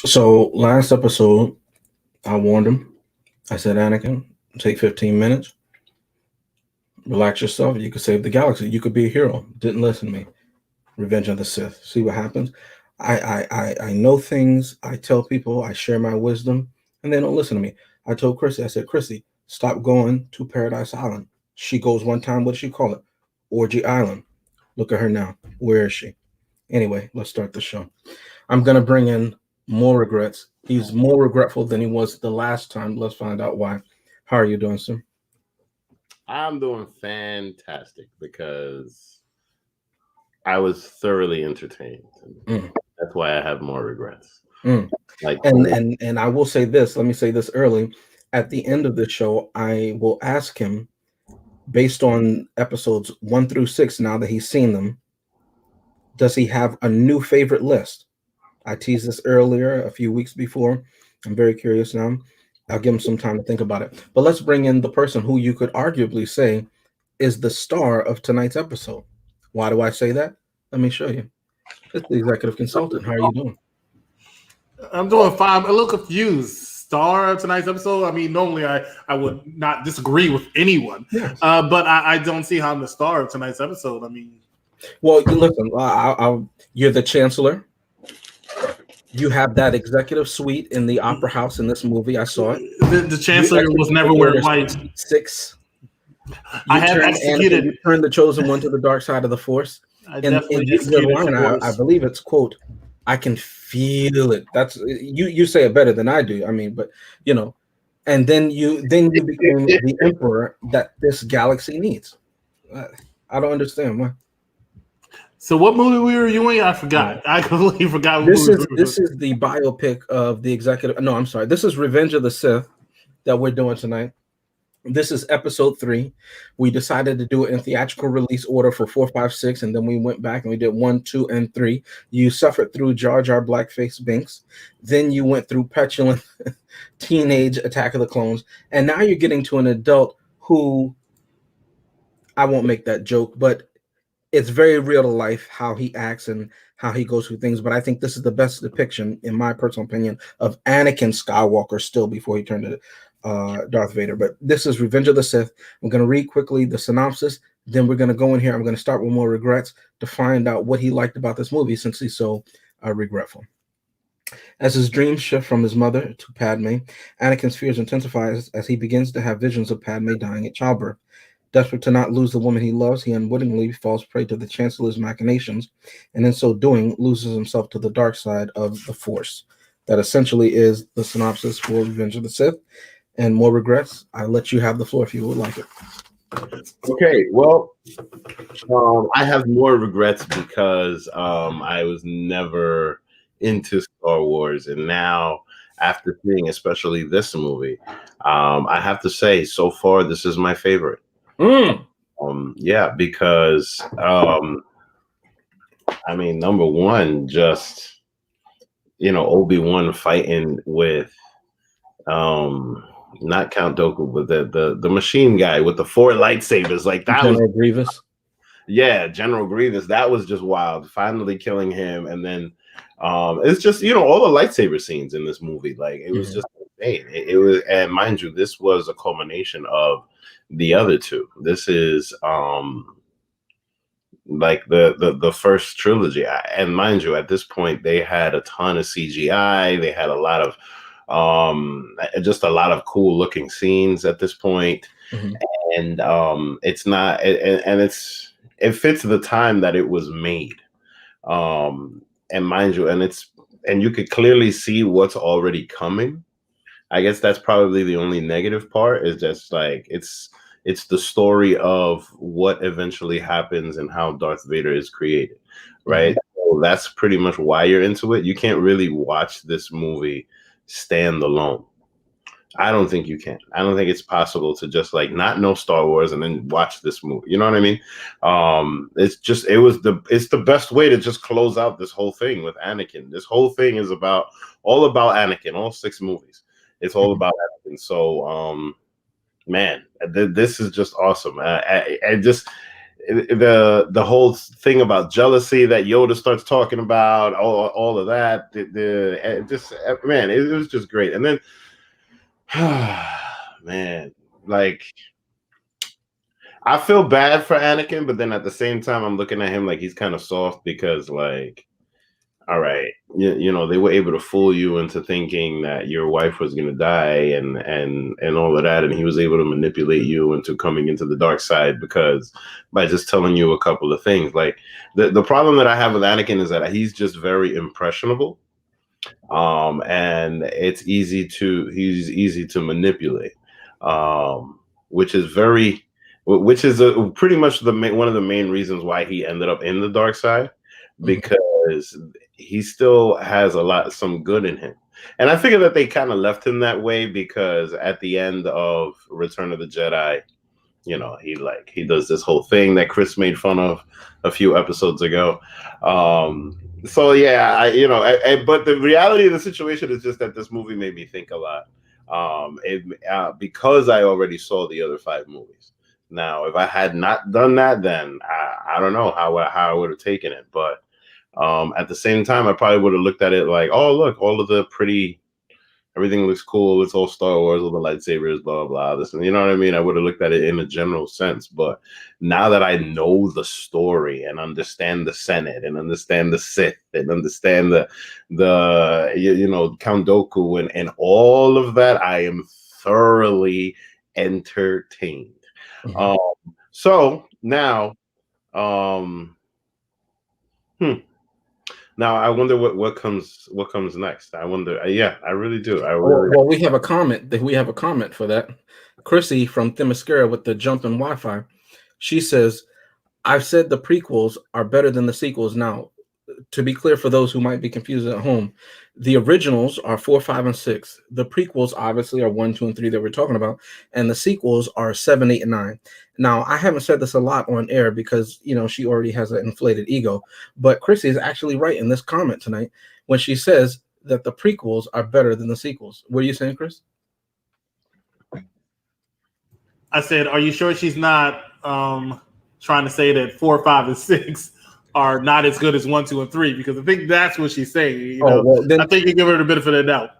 So last episode, I warned him. I said, Anakin, take 15 minutes, relax yourself. You could save the galaxy. You could be a hero. Didn't listen to me. Revenge of the Sith. See what happens. I know things. I tell people. I share my wisdom, and they don't listen to me. I told Chrissy. I said, Chrissy, stop going to Paradise Island. She goes one time. What does she call it? Orgy Island. Look at her now. Where is she? Anyway, let's start the show. I'm gonna bring in more regrets. He's more regretful than he was the last time. Let's find out why. How are you doing, sir? I'm doing fantastic because I was thoroughly entertained. Mm, That's why I have more regrets. mm. Like, And I will say this. Let me say this early. At the end of the show, I will ask him, based on episodes 1 through 6, now that he's seen them, does he have a new favorite list? I teased this earlier, a few weeks before. I'm very curious now. I'll give him some time to think about it. But let's bring in the person who you could arguably say is the star of tonight's episode. Why do I say that? Let me show you. It's the executive consultant. How are you doing? I'm doing fine. I'm a little confused. Star of tonight's episode. I mean, normally I would not disagree with anyone, Yes. but I don't see how I'm the star of tonight's episode. I mean, Well, listen, you're the Chancellor. You have that executive suite in the opera house in this movie. I saw it. the Chancellor was never wearing white. 6. I have executed. You turn the chosen one to the dark side of the Force. I And definitely your executed line, the I voice. believe it's quote, I can feel it. That's you say it better than I do. I mean, but you know, and then you became the emperor that this galaxy needs. I don't understand why. So what movie we were reviewing? I forgot. I completely forgot. What This movie is we were this is the biopic of the executive. No, I'm sorry. This is Revenge of the Sith that we're doing tonight. This is episode 3. We decided to do it in theatrical release order for 4, 5, 6, and then we went back and we did 1, 2, and 3. You suffered through Jar Jar Blackface Binks. Then you went through petulant teenage Attack of the Clones, and now you're getting to an adult who I won't make that joke, but it's very real to life how he acts and how he goes through things. But I think this is the best depiction, in my personal opinion, of Anakin Skywalker still before he turned to Darth Vader. But this is Revenge of the Sith. I'm going to read quickly the synopsis. Then we're going to go in here. I'm going to start with more regrets to find out what he liked about this movie since he's so regretful. As his dreams shift from his mother to Padme, Anakin's fears intensify as he begins to have visions of Padme dying at childbirth. Desperate to not lose the woman he loves, he unwittingly falls prey to the Chancellor's machinations, and in so doing, loses himself to the dark side of the Force. That essentially is the synopsis for Revenge of the Sith. And more regrets, I let you have the floor if you would like it. okay, well, I have more regrets because I was never into Star Wars, and now after seeing especially this movie, I have to say so far this is my favorite. Mm. Yeah, because I mean, number one, just Obi-Wan fighting with not Count Dooku, but the machine guy with the 4 lightsabers, like that General was Grievous. Yeah, General Grievous. That was just wild. Finally killing him, and then it's just all the lightsaber scenes in this movie. Like it was just insane. It was, and mind you, this was a culmination of the other two. This is like the first trilogy, and mind you, at this point they had a ton of CGI. They had a lot of just a lot of cool looking scenes at this point. Mm-hmm. And it's not, and it fits the time that it was made. And mind you, and you could clearly see what's already coming. I guess that's probably the only negative part, is just like it's the story of what eventually happens and how Darth Vader is created, right? So that's pretty much why you're into it. You can't really watch this movie stand alone. I don't think you can. I don't think it's possible to just like not know Star Wars and then watch this movie. You know what I mean? It's the best way to just close out this whole thing with Anakin. This whole thing is all about Anakin. All 6 movies. It's all about Anakin. So, man, this is just awesome. I just the whole thing about jealousy that Yoda starts talking about, all of that, it was just great. And then, man, like, I feel bad for Anakin, but then at the same time, I'm looking at him like he's kind of soft because, like, all right, you know, they were able to fool you into thinking that your wife was going to die and all of that, and he was able to manipulate you into coming into the dark side because by just telling you a couple of things. Like, the problem that I have with Anakin is that he's just very impressionable, and he's easy to manipulate, which is pretty much one of the main reasons why he ended up in the dark side, because he still has some good in him. And I figure that they kind of left him that way because at the end of Return of the Jedi, you know, he does this whole thing that Chris made fun of a few episodes ago. So yeah, but the reality of the situation is just that this movie made me think a lot. Because I already saw the other 5 movies. Now, if I had not done that, then I don't know how I would have taken it. But at the same time, I probably would have looked at it like, oh, look, all of the everything looks cool. It's all Star Wars, all the lightsabers, blah, blah, this. And you know what I mean? I would have looked at it in a general sense. But now that I know the story and understand the Senate and understand the Sith and understand the Count Dooku and all of that, I am thoroughly entertained. So now, now I wonder what comes next. I wonder. I really do. Well, we have a comment. We have a comment for that. Chrissy from Themyscira with the jumping Wi-Fi. She says, "I've said the prequels are better than the sequels." Now, to be clear for those who might be confused at home, the originals are 4, 5, and 6. The prequels obviously are 1, 2, and 3 that we're talking about, and the sequels are 7, 8, and 9. Now, I haven't said this a lot on air because, you know, she already has an inflated ego, but Chrissy is actually right in this comment tonight when she says that the prequels are better than the sequels. What are you saying, Chris? I said, are you sure she's not trying to say that 4, 5, and 6 are not as good as 1, 2, and 3? Because I think that's what she's saying. You know, well, then, I think you give her the benefit of the doubt.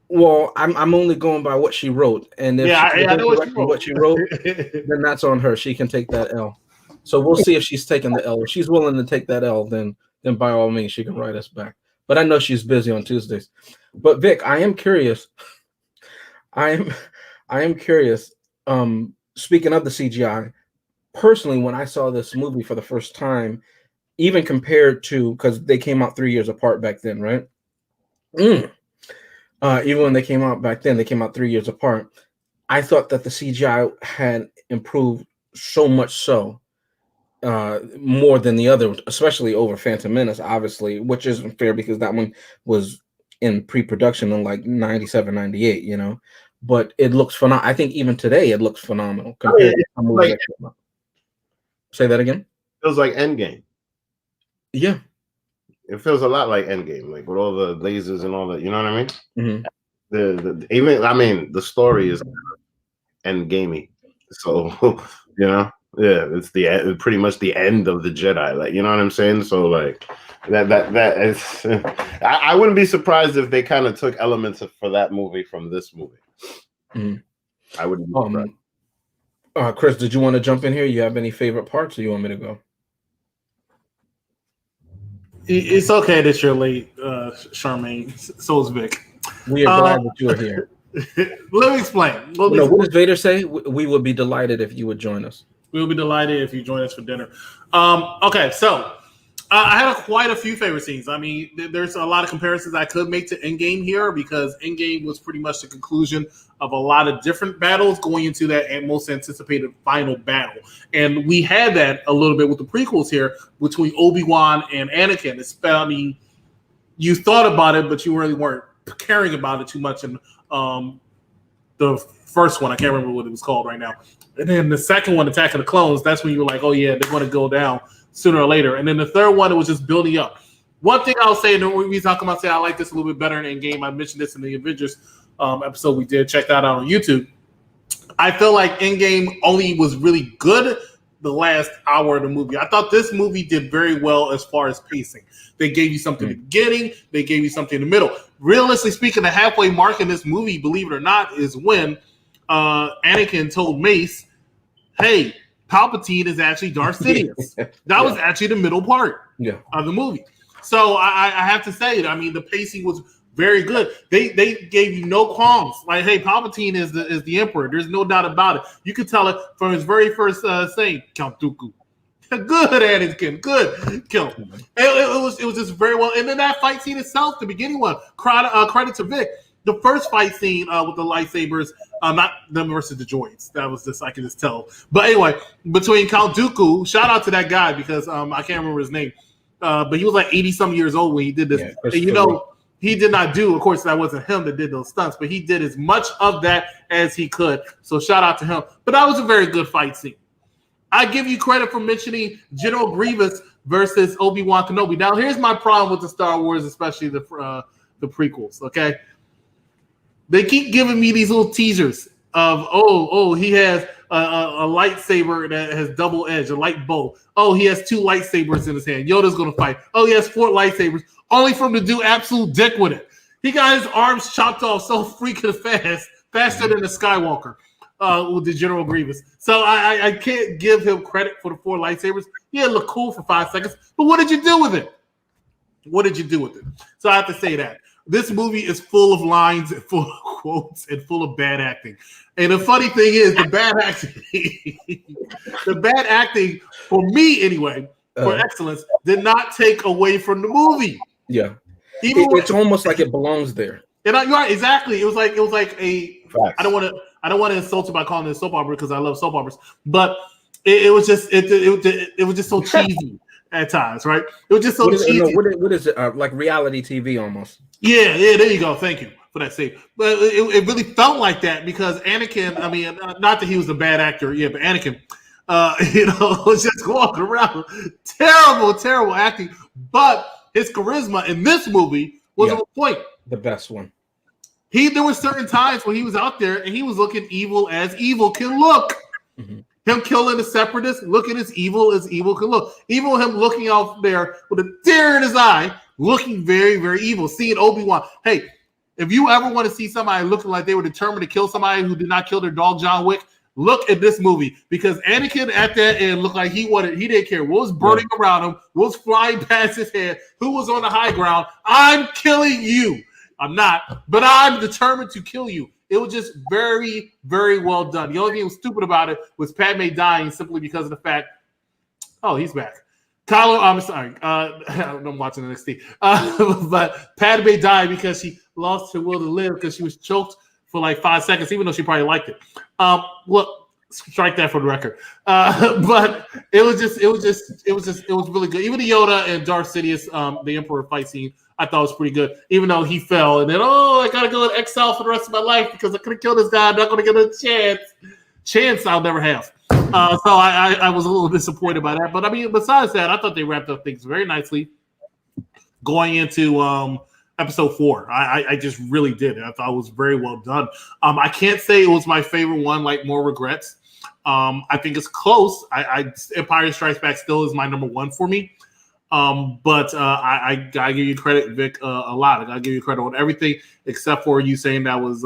Well, I'm only going by what she wrote, and if I know what she wrote, then that's on her. She can take that L. So we'll see if she's taking the L. If she's willing to take that L, then by all means she can write us back. But I know she's busy on Tuesdays. But Vic, I am curious. I am curious. Speaking of the CGI, personally, when I saw this movie for the first time, even compared to, because they came out 3 years apart back then, right? Even when they came out back then, they came out 3 years apart. I thought that the CGI had improved so much so, more than the other, especially over Phantom Menace, obviously, which isn't fair because that one was in pre-production in like 97, 98, you know. But it looks phenomenal. I think even today it looks phenomenal compared to some movies that came out. Say that again? It feels like Endgame. Yeah. It feels a lot like Endgame, like with all the lasers and all that. You know what I mean? Mm-hmm. The story is Endgamey. So you know, yeah, it's pretty much the end of the Jedi. Like, you know what I'm saying? So like that is. I wouldn't be surprised if they kind of took elements for that movie from this movie. Mm-hmm. I wouldn't be surprised. Chris, did you want to jump in here? You have any favorite parts, or you want me to go? It's okay that you're late, Charmaine. So is Vic. We are glad that you are here. Let me explain. What does Vader say? We would be delighted if you would join us. We will be delighted if you join us for dinner. Okay, so I had quite a few favorite scenes. I mean, there's a lot of comparisons I could make to Endgame here because Endgame was pretty much the conclusion of a lot of different battles going into that most anticipated final battle. And we had that a little bit with the prequels here between Obi-Wan and Anakin. I mean, you thought about it, but you really weren't caring about it too much in the first one. I can't remember what it was called right now. And then the second one, Attack of the Clones, that's when you were like, oh, yeah, they're going to go down sooner or later. And then the third one, it was just building up. One thing I'll say, and the reason I'll come out and say I like this a little bit better in Endgame, I mentioned this in the Avengers episode we did. Check that out on YouTube. I feel like Endgame only was really good the last hour of the movie. I thought this movie did very well as far as pacing. They gave you something in the beginning. They gave you something in the middle. Realistically speaking, the halfway mark in this movie, believe it or not, is when Anakin told Mace, hey, Palpatine is actually Darth Sidious. That was actually the middle part of the movie. So I have to say it. I mean, the pacing was very good. They gave you no qualms. Like, hey, Palpatine is the Emperor. There's no doubt about it. You could tell it from his very first saying, Count Dooku. Good, Anakin. Good. Kill him. It was just very well. And then that fight scene itself, the beginning one, credit to Vic. The first fight scene with the lightsabers, not them versus the droids. That was just, I can just tell. But anyway, between Count Dooku, shout out to that guy because I can't remember his name. But he was like 80-some years old when he did this. Yeah, and you know, he did not do, of course, that wasn't him that did those stunts, but he did as much of that as he could. So shout out to him. But that was a very good fight scene. I give you credit for mentioning General Grievous versus Obi-Wan Kenobi. Now, here's my problem with the Star Wars, especially the prequels, okay? They keep giving me these little teasers of, he has a lightsaber that has double edge, a light bow. Oh, he has 2 lightsabers in his hand. Yoda's going to fight. Oh, he has 4 lightsabers, only for him to do absolute dick with it. He got his arms chopped off so freaking fast, faster than the Skywalker. With the General Grievous. So I can't give him credit for the 4 lightsabers. Yeah, it looked cool for 5 seconds, but what did you do with it? What did you do with it? So I have to say that. This movie is full of lines and full of quotes and full of bad acting. And the funny thing is, the bad acting, for me anyway, for excellence, did not take away from the movie. Yeah. It's almost like it belongs there. And you're right, exactly. It was like a Facts. I don't want to insult you by calling it a soap opera because I love soap operas, but it was just so cheesy at times, right? It was just so cheesy. What is it? Like reality TV almost. Yeah. There you go. Thank you for that save. But it really felt like that because Anakin. I mean, not that he was a bad actor, but Anakin, was just walking around, terrible acting. But his charisma in this movie was on point. The best one. There were certain times when he was out there and he was looking evil as evil can look. Mm-hmm. Him killing the separatists, looking as evil can look. Even him looking out there with a tear in his eye, looking very, very evil. Seeing Obi-Wan. Hey, if you ever want to see somebody looking like they were determined to kill somebody who did not kill their dog, John Wick, look at this movie. Because Anakin at that end looked like he didn't care what was burning around him, what was flying past his head, who was on the high ground. I'm killing you. I'm not, but I'm determined to kill you. It was just very, very well done. The only thing that was stupid about it was Padme dying simply because of the fact, he's back. Kylo, I'm sorry. I'm watching NXT. But Padme died because she lost her will to live because she was choked for like 5 seconds, even though she probably liked it. Look, strike that for the record. But it was really good. Even the Yoda and Darth Sidious, the Emperor fight scene, I thought was pretty good, even though he fell. And then, I got to go in exile for the rest of my life because I couldn't kill this guy. I'm not going to get a chance. Chance I'll never have. So I was a little disappointed by that. But, I mean, besides that, I thought they wrapped up things very nicely going into episode 4. I just really did. I thought it was very well done. I can't say it was my favorite one, like more regrets. I think it's close. Empire Strikes Back still is my number 1 for me. But I gotta give you credit, Vic, a lot. I gotta give you credit on everything except for you saying that was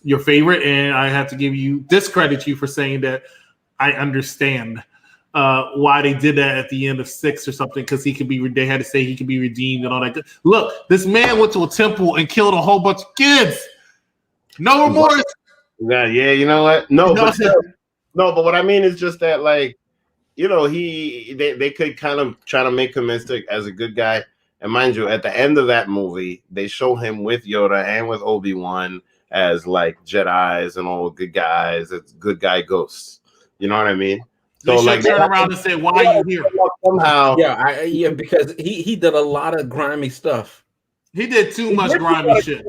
your favorite, and I have to discredit you for saying that. I understand why they did that at the end of 6 or something because they had to say he could be redeemed and all that. Look, this man went to a temple and killed a whole bunch of kids. No remorse. Yeah, you know what? No, but what I mean is just that, like, they could kind of try to make him as a good guy. And mind you, at the end of that movie, they show him with Yoda and with Obi-Wan as like Jedis and all good guys. It's good guy ghosts. You know what I mean? So they turn around and say, "Why are you here?" Somehow, because he did a lot of grimy stuff. He did too much grimy shit.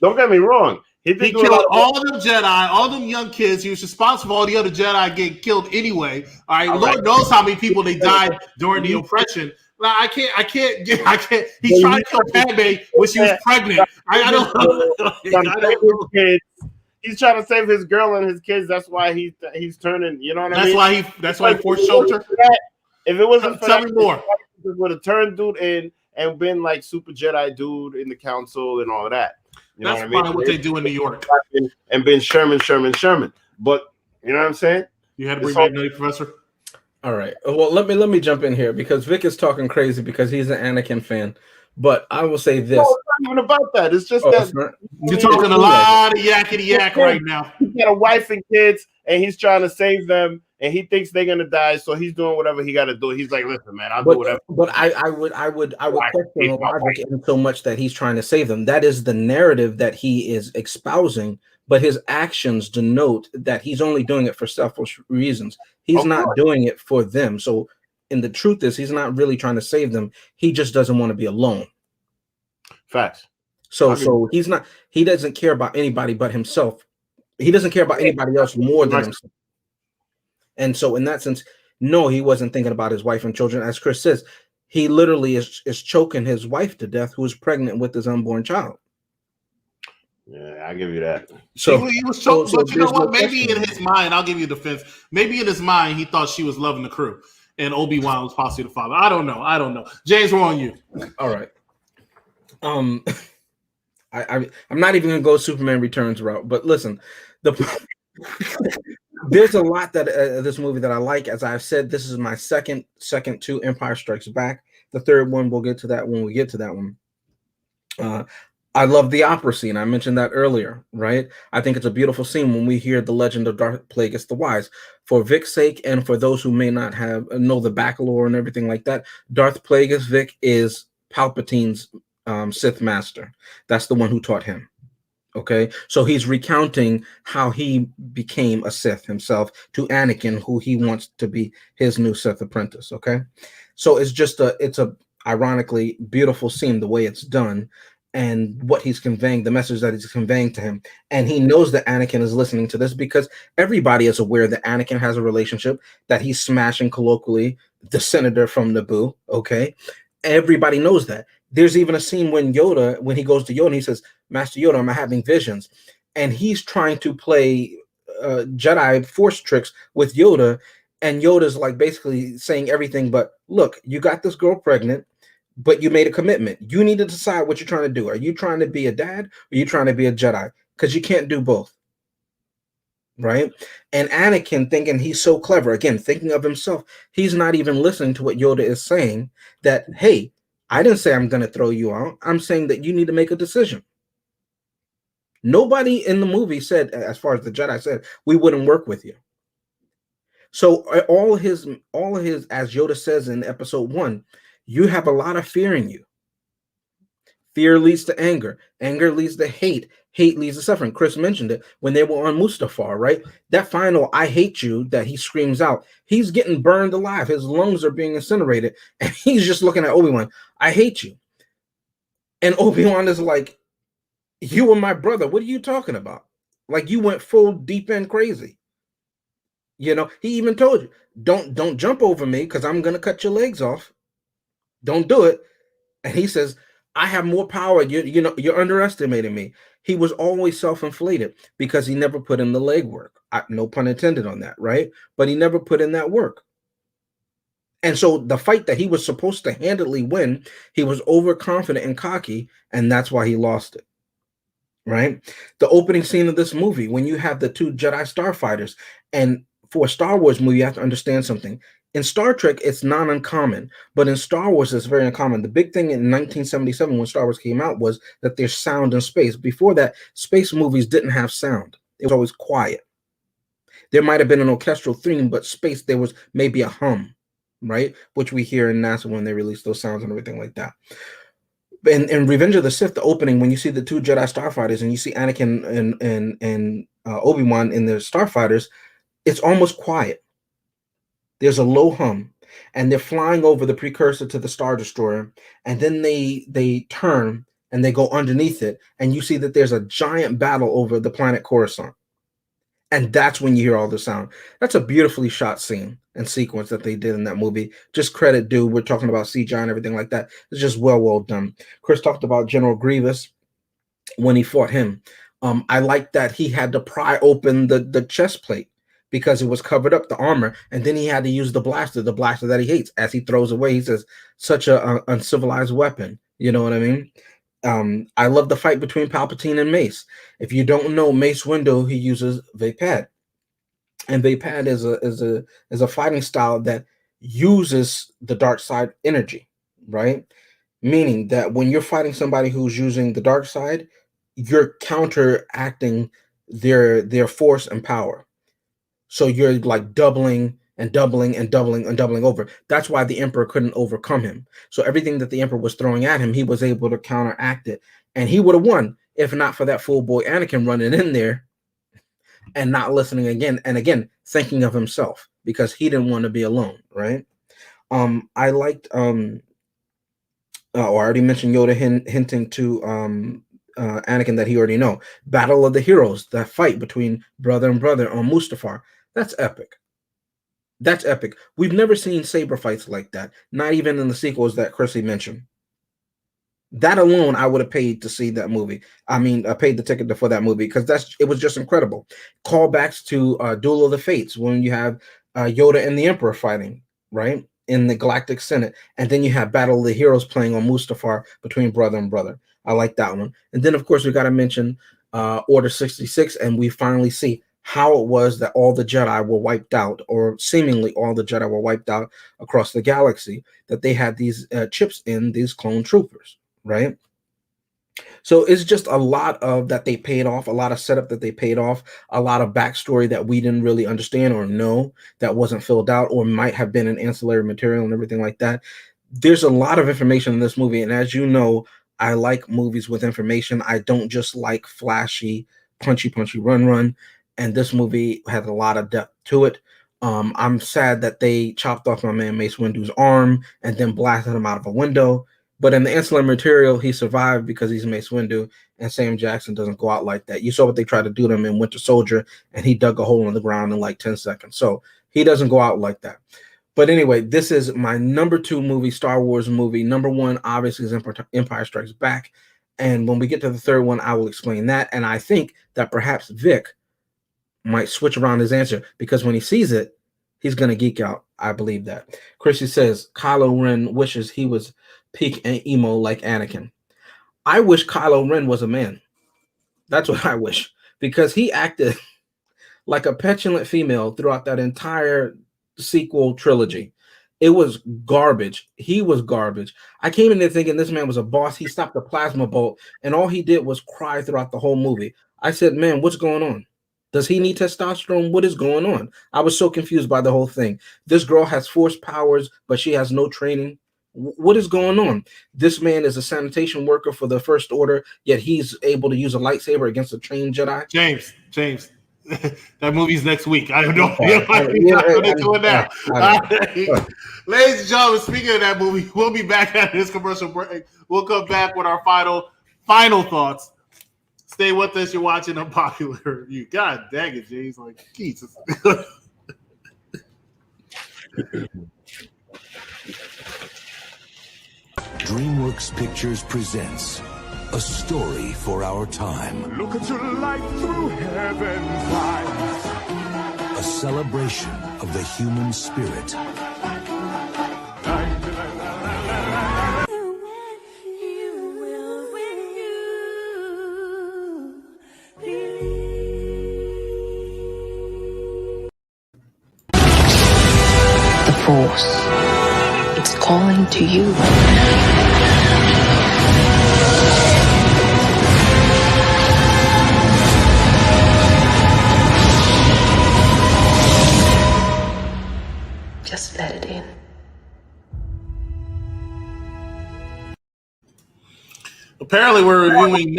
Don't get me wrong. He killed all them Jedi, all them young kids. He was responsible for all the other Jedi getting killed anyway. All right, Lord knows how many people they died during the oppression. Like, I can't. He's trying to kill Padme when she was pregnant. I don't know. he's trying to save his girl and his kids. That's why he's turning. You know what I mean? That's why he forced shelter. If it wasn't for Tell that, me more. he would have turned dude in and been like Super Jedi dude in the council and all of that. You That's know what I mean? what they do in New York. And been Sherman. But you know what I'm saying? You had to bring back Nutty Professor. All right. Well, let me jump in here because Vic is talking crazy because he's an Anakin fan. But I will say this. No, it's not even about that. It's just You're talking a lot of yakety yak right now. He's got a wife and kids, and he's trying to save them, and he thinks they're gonna die, so he's doing whatever he got to do. He's like, "Listen, man, I'll do whatever." But I would question the logic in so much that he's trying to save them. That is the narrative that he is espousing, but his actions denote that he's only doing it for selfish reasons. He's not doing it for them. So, and the truth is, he's not really trying to save them. He just doesn't want to be alone. Facts. So he's not. He doesn't care about anybody but himself. He doesn't care about anybody else more than himself. And so, in that sense, no, he wasn't thinking about his wife and children. As Chris says, he literally is choking his wife to death, who is pregnant with his unborn child. Yeah, I'll give you that. So he was choked, but you know what? Maybe in his mind, I'll give you defense. Maybe in his mind, he thought she was loving the crew, and Obi-Wan was possibly the father. I don't know. James, we're on you. All right. I'm not even gonna go Superman Returns route, but listen, there's a lot that this movie that I like. As I've said, this is my second to Empire Strikes Back. The third one, we'll get to that when we get to that one. I love the opera scene. I mentioned that earlier, right? I think it's a beautiful scene when we hear the legend of Darth Plagueis the Wise. For Vic's sake, and for those who may not know the back lore and everything like that, Darth Plagueis Vic is Palpatine's Sith master. That's the one who taught him. Okay, so he's recounting how he became a Sith himself to Anakin, who he wants to be his new Sith apprentice. Okay, so it's a ironically beautiful scene the way it's done and what he's conveying, the message that he's conveying to him. And he knows that Anakin is listening to this because everybody is aware that Anakin has a relationship, that he's smashing colloquially the senator from Naboo. Okay, everybody knows that. There's even a scene when he goes to Yoda and he says, "Master Yoda, I'm having visions." And he's trying to play Jedi Force tricks with Yoda. And Yoda's like basically saying everything but, look, you got this girl pregnant, but you made a commitment. You need to decide what you're trying to do. Are you trying to be a dad or are you trying to be a Jedi? Because you can't do both. Right? And Anakin, thinking he's so clever, again, thinking of himself, he's not even listening to what Yoda is saying, that, hey, I didn't say I'm going to throw you out. I'm saying that you need to make a decision. Nobody in the movie said, as far as the Jedi said, we wouldn't work with you. So all his, as Yoda says in episode 1, you have a lot of fear in you. Fear leads to anger. Anger leads to hate. Hate leads to suffering. Chris mentioned it when they were on Mustafar, right? That final "I hate you" that he screams out, he's getting burned alive. His lungs are being incinerated. And he's just looking at Obi-Wan, "I hate you." And Obi-Wan is like, "You were my brother. What are you talking about? Like, you went full deep end crazy." You know, he even told you, don't jump over me because I'm going to cut your legs off. Don't do it. And he says, "I have more power. You're underestimating me." He was always self-inflated because he never put in the legwork. No pun intended on that, right? But he never put in that work. And so the fight that he was supposed to handily win, he was overconfident and cocky, and that's why he lost it. Right? The opening scene of this movie, when you have the two Jedi starfighters, and for a Star Wars movie, you have to understand something. In Star Trek, it's not uncommon, but in Star Wars, it's very uncommon. The big thing in 1977 when Star Wars came out was that there's sound in space. Before that, space movies didn't have sound. It was always quiet. There might have been an orchestral theme, but space, there was maybe a hum, right? Which we hear in NASA when they release those sounds and everything like that. In Revenge of the Sith, the opening, when you see the two Jedi starfighters and you see Anakin and Obi-Wan in their starfighters, it's almost quiet. There's a low hum, and they're flying over the precursor to the Star Destroyer, and then they turn and they go underneath it, and you see that there's a giant battle over the planet Coruscant. And that's when you hear all the sound. That's a beautifully shot scene and sequence that they did in that movie. Just credit due. We're talking about CGI and everything like that. It's just well done. Chris talked about General Grievous when he fought him. I like that he had to pry open the chest plate because it was covered up, the armor, and then he had to use the blaster that he hates. As he throws away, he says, "Such a uncivilized weapon." You know what I mean? I love the fight between Palpatine and Mace. If you don't know, Mace Windu, he uses Vapad, and Vapad is a fighting style that uses the dark side energy, right? Meaning that when you're fighting somebody who's using the dark side, you're counteracting their force and power. So you're like doubling and doubling and doubling and doubling over. That's why the Emperor couldn't overcome him. So everything that the Emperor was throwing at him, he was able to counteract it. And he would have won if not for that fool boy Anakin running in there and not listening again and again, thinking of himself because he didn't want to be alone, right? I liked I already mentioned Yoda hinting to Anakin that he already know. Battle of the Heroes, that fight between brother and brother on Mustafar. That's epic. That's epic. We've never seen saber fights like that. Not even in the sequels that Chrissy mentioned. That alone, I would have paid to see that movie. I mean, I paid the ticket for that movie because it was just incredible. Callbacks to Duel of the Fates when you have Yoda and the Emperor fighting, right? In the Galactic Senate. And then you have Battle of the Heroes playing on Mustafar between brother and brother. I like that one. And then, of course, we got to mention Order 66, and we finally see how it was that all the Jedi were wiped out, or seemingly all the Jedi were wiped out across the galaxy, that they had these chips in these clone troopers, right? So it's just a lot of that they paid off, a lot of setup that they paid off, a lot of backstory that we didn't really understand or know that wasn't filled out or might have been an ancillary material and everything like that. There's a lot of information in this movie. And as you know, I like movies with information. I don't just like flashy, punchy, run. And this movie has a lot of depth to it. I'm sad that they chopped off my man Mace Windu's arm and then blasted him out of a window. But in the ancillary material, he survived because he's Mace Windu, and Sam Jackson doesn't go out like that. You saw what they tried to do to him in Winter Soldier, and he dug a hole in the ground in like 10 seconds. So he doesn't go out like that. But anyway, this is my number 2 movie, Star Wars movie. Number 1, obviously, is Empire Strikes Back. And when we get to the third one, I will explain that. And I think that perhaps Vic might switch around his answer because when he sees it, he's going to geek out. I believe that. Chrissy says, Kylo Ren wishes he was peak and emo like Anakin. I wish Kylo Ren was a man. That's what I wish. Because he acted like a petulant female throughout that entire sequel trilogy. It was garbage. He was garbage. I came in there thinking this man was a boss. He stopped the plasma bolt, and all he did was cry throughout the whole movie. I said, man, what's going on? Does he need testosterone? What is going on? I was so confused by the whole thing. This girl has force powers, but she has no training. What is going on? This man is a sanitation worker for the First Order, yet he's able to use a lightsaber against a trained Jedi. James. That movie's next week. I don't know. Now. Ladies and gentlemen, speaking of that movie, we'll be back after this commercial break. We'll come back with our final thoughts. Stay with us. You're watching Unpopular Review. God dang it, James. Like, Jesus. DreamWorks Pictures presents A Story for Our Time. Look at your light through heaven's eyes. A celebration of the human spirit. The Force, it's calling to you. Just let it in. Apparently, we're reviewing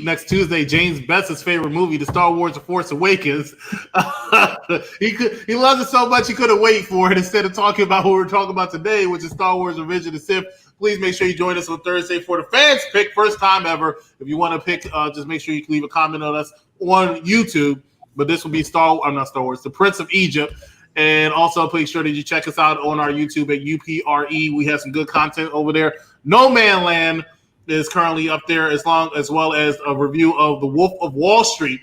next Tuesday, James Best's favorite movie, The Star Wars: The Force Awakens. He loves it so much he couldn't wait for it. Instead of talking about what we're talking about today, which is Star Wars: Revenge of the Sith, please make sure you join us on Thursday for the fans pick, first time ever. If you want to pick, just make sure you leave a comment on us on YouTube. But this will be The Prince of Egypt. And also, make sure that you check us out on our YouTube at UPRE. We have some good content over there. No Man Land. is currently up there, as well as a review of The Wolf of Wall Street.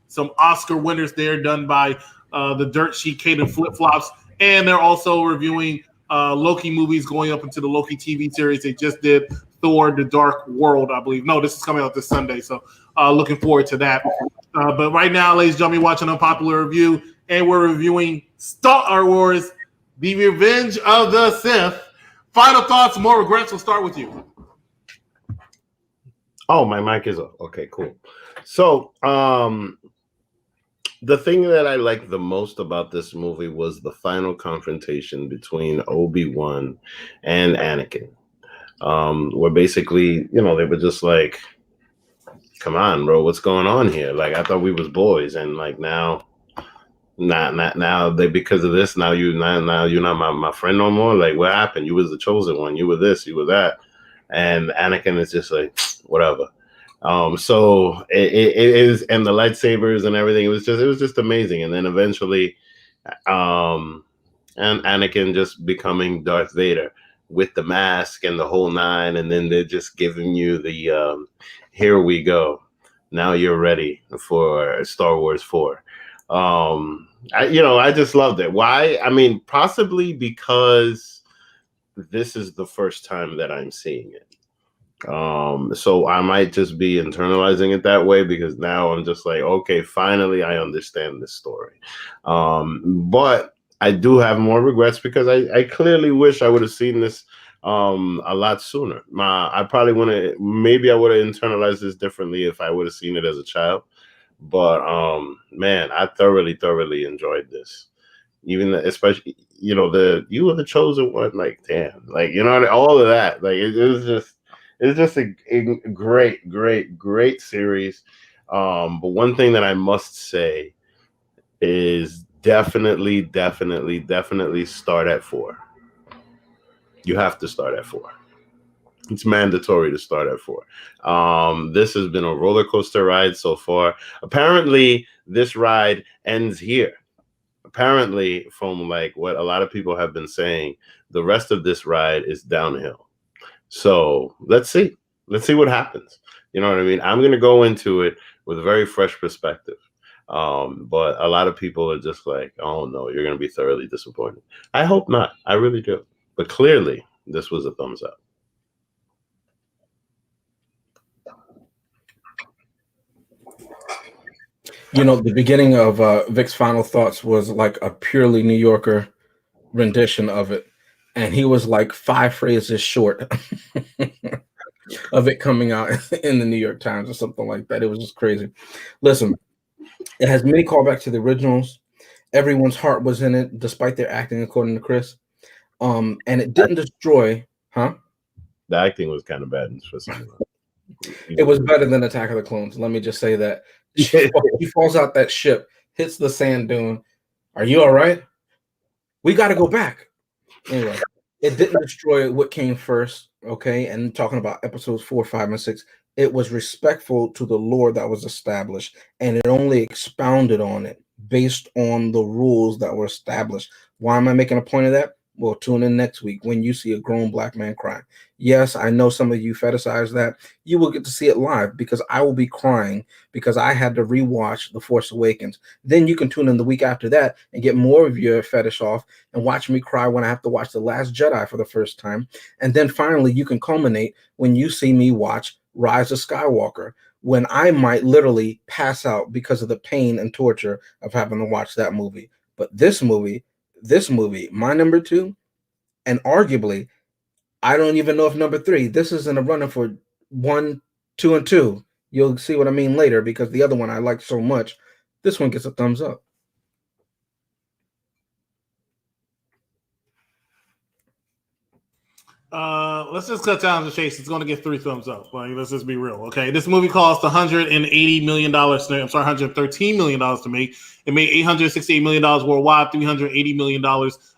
Some Oscar winners there done by the Dirt Sheet Kate and Flip Flops. And they're also reviewing Loki movies going up into the Loki TV series. They just did Thor: The Dark World, I believe. No, this is coming out this Sunday, so looking forward to that. But right now, ladies and gentlemen, watching Unpopular Review, and we're reviewing Star Wars: The Revenge of the Sith. Final thoughts, more regrets. We'll start with you. Oh, my mic is up. Okay, cool. So, the thing that I liked the most about this movie was the final confrontation between Obi-Wan and Anakin. Where basically, they were just like, come on, bro, what's going on here? Like, I thought we was boys, and like now they, because of this, now you're not my friend no more. Like, what happened? You was the chosen one. You were this, you were that. And Anakin is just like, whatever. So it is, and the lightsabers and everything, it was just amazing. And then eventually, and Anakin just becoming Darth Vader with the mask and the whole nine, and then they're just giving you the here we go. Now you're ready for Star Wars 4. I just loved it. Why? I mean, possibly because this is the first time that I'm seeing it. So I might just be internalizing it that way, because now I'm just like, okay, finally I understand this story. But I do have more regrets, because I clearly wish I would have seen this a lot sooner. I probably maybe I would have internalized this differently if I would have seen it as a child. But man, I thoroughly enjoyed this. Even especially, you were the chosen one. Like, damn, like, all of that. Like, it's just a great series. But one thing that I must say is definitely start at 4. You have to start at 4. It's mandatory to start at 4. This has been a roller coaster ride so far. Apparently, this ride ends here. Apparently, from like what a lot of people have been saying, the rest of this ride is downhill. So let's see what happens. You know what I mean? I'm going to go into it with a very fresh perspective. But a lot of people are just like, oh no, you're going to be thoroughly disappointed. I hope not. I really do. But clearly, this was a thumbs up. The beginning of Vic's final thoughts was like a purely New Yorker rendition of it. And he was like 5 phrases short of it coming out in the New York Times or something like that. It was just crazy. Listen, it has many callbacks to the originals. Everyone's heart was in it, despite their acting, according to Chris. And it didn't destroy, huh? The acting was kind of bad for some. It was better than Attack of the Clones. Let me just say that. He falls out that ship, hits the sand dune. Are you all right? We got to go back. Anyway, it didn't destroy what came first, okay? And talking about episodes 4, 5, and 6, it was respectful to the lore that was established, and it only expounded on it based on the rules that were established. Why am I making a point of that? Well, tune in next week when you see a grown black man crying. Yes, I know some of you fetishize that. You will get to see it live, because I will be crying because I had to rewatch The Force Awakens. Then you can tune in the week after that and get more of your fetish off and watch me cry when I have to watch The Last Jedi for the first time. And then finally, you can culminate when you see me watch Rise of Skywalker, when I might literally pass out because of the pain and torture of having to watch that movie. But this movie, my number 2, and arguably, I don't even know if number 3, this is in a running for 1, 2, and 2. You'll see what I mean later, because the other one I liked so much. This one gets a thumbs up. Let's just cut down the chase. It's going to get 3 thumbs up. Like, let's just be real, okay? This movie cost $180 million. $113 million to make. It made $868 million worldwide, $380 million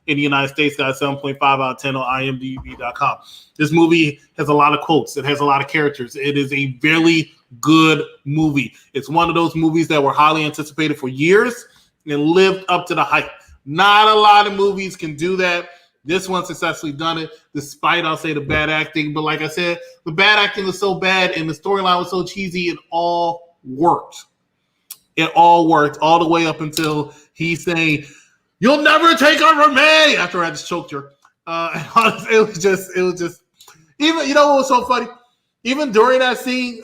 in the United States. Got a 7.5 out of 10 on IMDb.com. This movie has a lot of quotes. It has a lot of characters. It is a very good movie. It's one of those movies that were highly anticipated for years and lived up to the hype. Not a lot of movies can do that. This one successfully done it, despite, I'll say, the bad acting. But like I said, the bad acting was so bad and the storyline was so cheesy, it all worked. It all worked all the way up until he's saying, "You'll never take over me," after I just choked her. It was just, even, you know what was so funny? Even during that scene,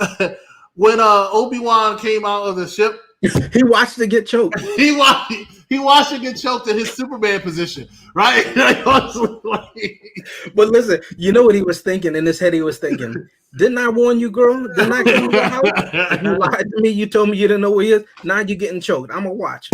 when Obi-Wan came out of the ship, he watched it get choked. He watched it get choked in his Superman position, right? But listen, you know what he was thinking in his head? He was thinking, "Didn't I warn you, girl? Didn't I give you the house? You lied to me. You told me you didn't know where he is. Now you're getting choked. I'm gonna watch.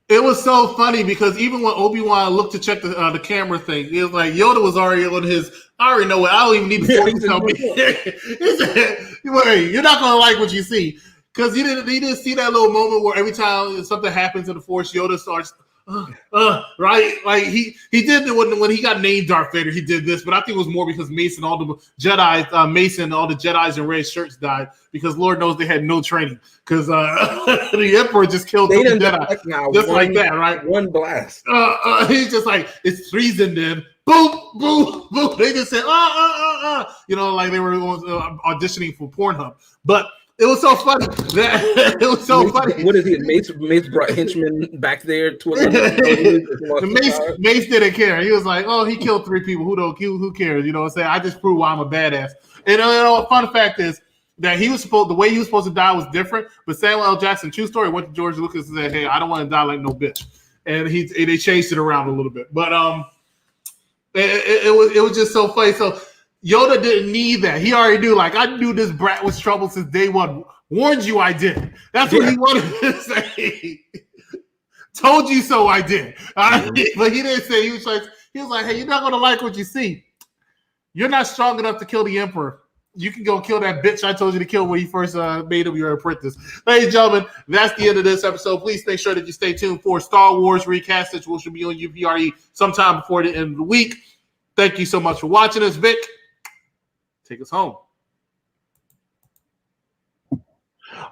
It was so funny because even when Obi-Wan looked to check the camera thing, he was like, Yoda was already on his, I already know it. I don't even need to tell me. He said, "You're not going to like what you see." Because he didn't see that little moment where every time something happens in the Force, Yoda starts, right? Like he did it when he got named Darth Vader, he did this, but I think it was more because Mason, all the Jedis in red shirts died because Lord knows they had no training because the Emperor just killed the Jedi just like that, right? One blast. He's just like, it's treason then. Boom, boom, boom. They just said, you know, like they were auditioning for Pornhub. But it was so funny. It was so funny. What is he? Mace brought henchmen back there to Mace didn't care. He was like, "Oh, he killed 3 people. Who cares? You know what I'm saying? I just proved why I'm a badass." And you know, fun fact is that the way he was supposed to die was different. But Samuel L. Jackson, true story, went to George Lucas and said, "Hey, I don't want to die like no bitch," and they changed it around a little bit. But it was just so funny. So Yoda didn't need that. He already knew, like, I knew this brat was trouble since day one. Warned you I did. That's what he wanted to say. Told you so I did. But he didn't say, he was like, hey, you're not going to like what you see. You're not strong enough to kill the Emperor. You can go kill that bitch I told you to kill when you first made him your apprentice. Ladies and gentlemen, that's the end of this episode. Please make sure that you stay tuned for Star Wars Recast, which will be on UPRE sometime before the end of the week. Thank you so much for watching us. Vic, take us home.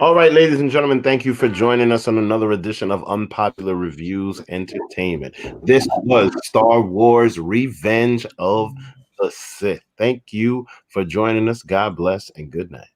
All right, ladies and gentlemen, thank you for joining us on another edition of Unpopular Reviews Entertainment. This was Star Wars Revenge of the Sith. Thank you for joining us. God bless and good night.